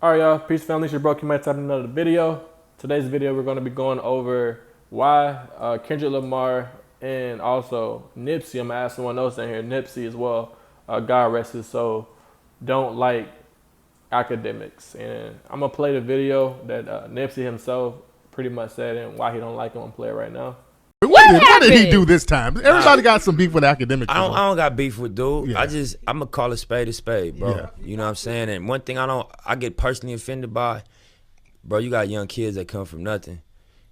All right, y'all. Peace, family. It's your bro. You might have another video. Today's video, we're going to be going over why Kendrick Lamar and also Nipsey. I'm gonna ask someone else in here. Nipsey as well. God rest his soul. Don't like Akademiks, and I'm gonna play the video that Nipsey himself pretty much said and why he don't like him. I'm gonna play it right now. What did he do this time? Everybody got some beef with Akademiks. I don't got beef with dude. Yeah. I'm gonna call a spade, bro. Yeah. You know what I'm saying? And one thing I get personally offended by, bro, you got young kids that come from nothing,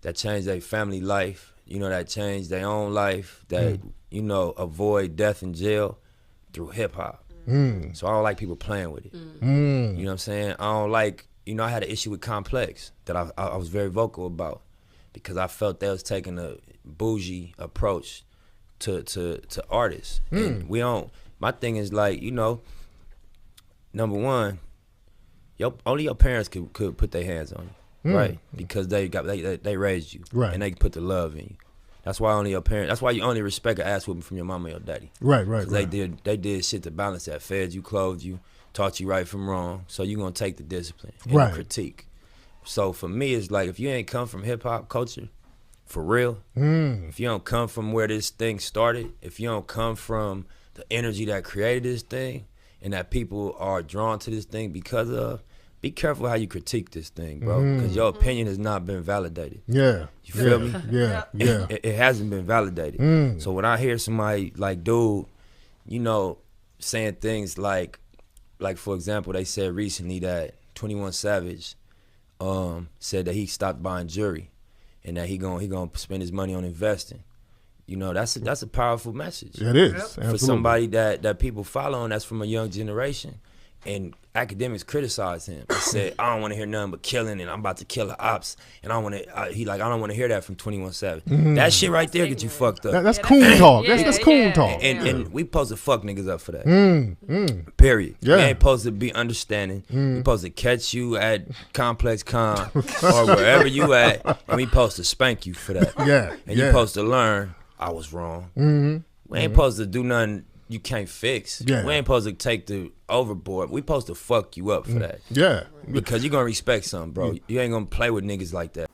that change their family life, that change their own life, that, avoid death in jail through hip hop. So I don't like people playing with it. You know what I'm saying? I don't like, I had an issue with Complex that I was very vocal about because I felt they was taking a bougie approach to artists. And my thing is like, number one, only your parents could put their hands on you, right? Because they raised you, right? And they put the love in you. That's why only your parents. That's why you only respect an ass whooping from your mama or your daddy, right? They did shit to balance that, fed you, clothed you, taught you right from wrong. So you gonna take the discipline and the critique. So for me, it's like if you ain't come from hip hop culture, for real, if you don't come from where this thing started, if you don't come from the energy that created this thing, and that people are drawn to this thing because of, be careful how you critique this thing, bro, because your opinion has not been validated. Yeah. You feel me? Yeah. It hasn't been validated. So when I hear somebody like, dude, saying things like for example, they said recently that 21 Savage said that he stopped buying jewelry and that he gonna spend his money on investing. That's a powerful message. It is. For somebody that people follow and that's from a young generation. And Akademiks criticized him and said, I don't want to hear nothing but killing and I'm about to kill the ops. And I don't want to hear that from 21 Savage. That shit right there get you fucked up. That's coon talk. That's coon talk. And we supposed to fuck niggas up for that. Period. Yeah. We ain't supposed to be understanding. We supposed to catch you at Complex Con or wherever you at, and we supposed to spank you for that. Yeah. And you supposed to learn, I was wrong. We ain't supposed to do nothing you can't fix. Yeah. We ain't supposed to take the overboard. We supposed to fuck you up for that. Yeah. Because you gonna respect something, bro. You ain't gonna play with niggas like that.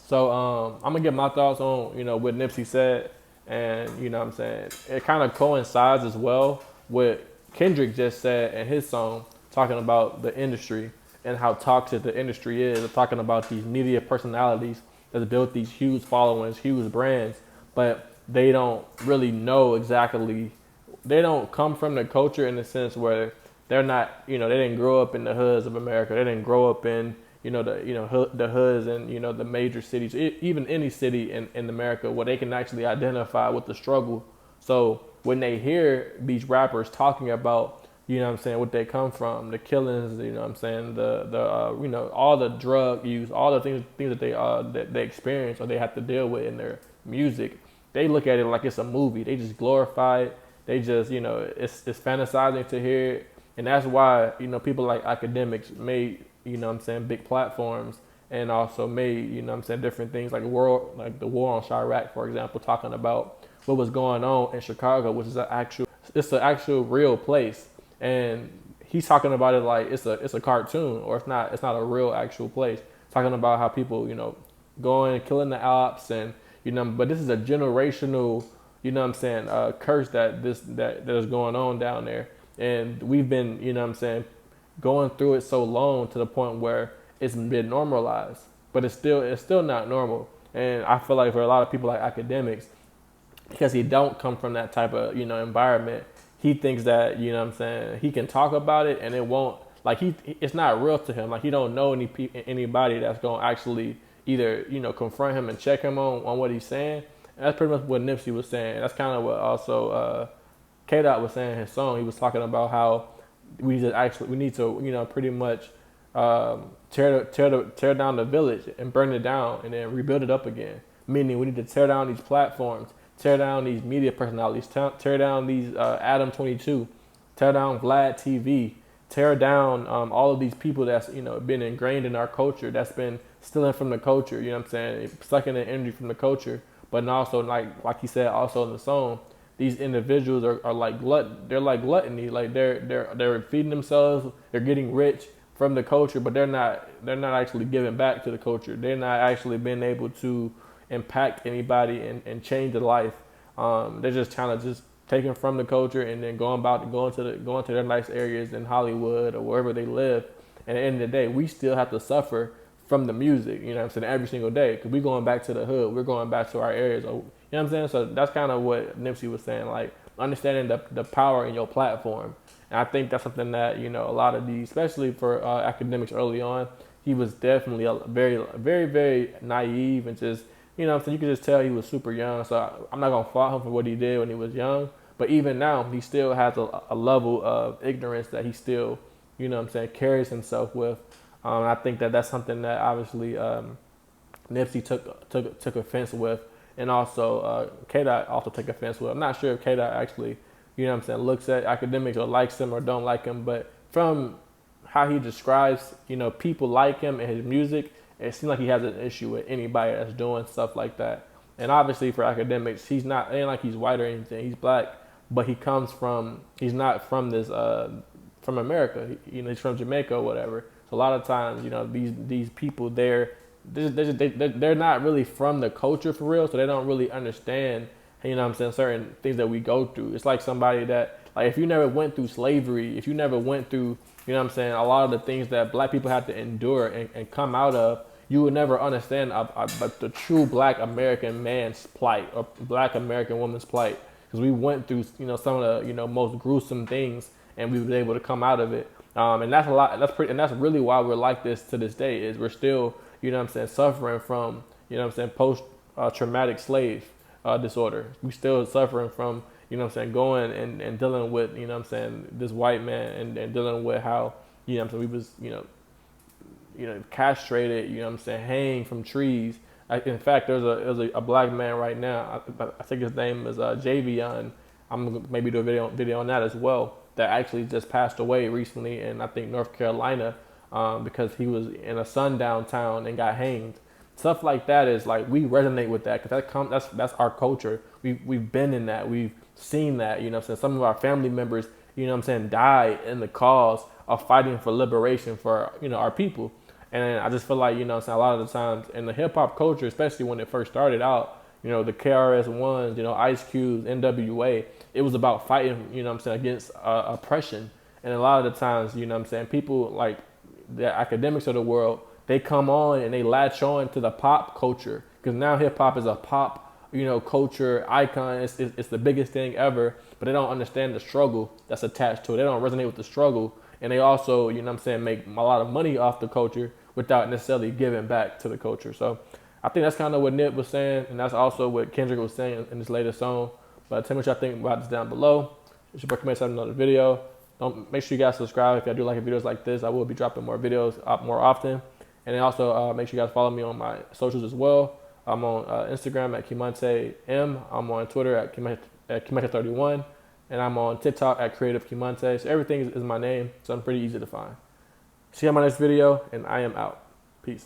So I'm gonna get my thoughts on what Nipsey said, and what I'm saying, it kind of coincides as well with Kendrick just said in his song, talking about the industry and how toxic the industry is, talking about these media personalities that built these huge followings, huge brands, but they don't really know exactly. They don't come from the culture in the sense where they're not, they didn't grow up in the hoods of America. They didn't grow up in, the hoods and, the major cities, even any city in America where they can actually identify with the struggle. So when they hear these rappers talking about, what they come from, the killings, the all the drug use, all the things that they experience or they have to deal with in their music, they look at it like it's a movie. They just glorify it. They just, it's fantasizing to hear it. And that's why, people like Akademiks made, big platforms and also made, different things like the war on Chirac, for example, talking about what was going on in Chicago, which is an actual real place. And he's talking about it like it's a cartoon, or it's not a real actual place. Talking about how people, going and killing the ops and, but this is a generational, curse that is going on down there. And we've been, going through it so long to the point where it's been normalized, but it's still not normal. And I feel like for a lot of people like Akademiks, because he don't come from that type of, environment, he thinks that, he can talk about it and it won't, it's not real to him. Like he don't know anybody that's going to actually either, confront him and check him on what he's saying. And that's pretty much what Nipsey was saying. That's kind of what also K-Dot was saying in his song. He was talking about how we need to, pretty much tear down the village and burn it down and then rebuild it up again. Meaning we need to tear down these platforms, tear down these media personalities, tear down these Adam 22, tear down Vlad TV, tear down all of these people that's, been ingrained in our culture, that's been stealing from the culture, sucking the energy from the culture. But also, like he said, also in the song, these individuals are like they're like gluttony, like they're feeding themselves, they're getting rich from the culture, but they're not actually giving back to the culture. They're not actually being able to impact anybody and change their life. They're just kind of just taking from the culture and then going to their nice areas in Hollywood or wherever they live. And at the end of the day, we still have to suffer from the music, you know what I'm saying, every single day, because we're going back to the hood, we're going back to our areas, you know what I'm saying? So that's kind of what Nipsey was saying, like understanding the power in your platform. And I think that's something that, you know, a lot of these, especially for Akademiks early on, he was definitely very, very, very naive and just, you know what I'm saying, you could just tell he was super young. So I'm not going to fault him for what he did when he was young, but even now, he still has a level of ignorance that he still, you know what I'm saying, carries himself with. I think that that's something that obviously Nipsey took offense with, and also K-Dot also took offense with. I'm not sure if K-Dot actually, you know what I'm saying, looks at Akademiks or likes him or don't like him, but from how he describes, you know, people like him and his music, it seems like he has an issue with anybody that's doing stuff like that. And obviously for Akademiks, it ain't like he's white or anything, he's black, but he's not from this, from America, you know, he's from Jamaica or whatever. A lot of times, you know, these people, they're not really from the culture for real, so they don't really understand, you know what I'm saying, certain things that we go through. It's like somebody that, like, if you never went through slavery, if you never went through, you know what I'm saying, a lot of the things that black people have to endure and come out of, you would never understand the true black American man's plight or black American woman's plight, because we went through, you know, some of the, you know, most gruesome things, and we were able to come out of it. And that's a lot. And that's really why we're like this to this day. Is we're still, you know what I'm saying, suffering from, you know what I'm saying, post traumatic slave disorder. We still suffering from, you know what I'm saying, going and dealing with, you know what I'm saying, this white man and dealing with how, you know what I'm saying, we was, you know, castrated, you know what I'm saying, hanging from trees. In fact, there's a black man right now. I think his name is Javion. I'm gonna maybe do a video on that as well, that actually just passed away recently in, I think, North Carolina, because he was in a sundown town and got hanged. Stuff like that is like, we resonate with that, because that's our culture. We've been in that. We've seen that, you know what I'm saying. Some of our family members, you know what I'm saying, died in the cause of fighting for liberation for, you know, our people. And I just feel like, you know what I'm saying, a lot of the times in the hip hop culture, especially when it first started out, you know, the KRS-Ones, you know, Ice Cubes, NWA, it was about fighting, you know what I'm saying, against oppression. And a lot of the times, you know what I'm saying, people like the Akademiks of the world, they come on and they latch on to the pop culture, because now hip hop is a pop, you know, culture icon. It's the biggest thing ever, but they don't understand the struggle that's attached to it. They don't resonate with the struggle. And they also, you know what I'm saying, make a lot of money off the culture without necessarily giving back to the culture. So I think that's kind of what Nip was saying, and that's also what Kendrick was saying in this latest song. But tell me what y'all think about this down below. It's your boy, come another video. Make sure you guys subscribe if y'all do like videos like this. I will be dropping more videos up more often. And then also make sure you guys follow me on my socials as well. I'm on Instagram at Kimante M. I'm on Twitter at Kimante31. And I'm on TikTok at Creative Kimante. So everything is my name, so I'm pretty easy to find. See you on my next video, and I am out. Peace.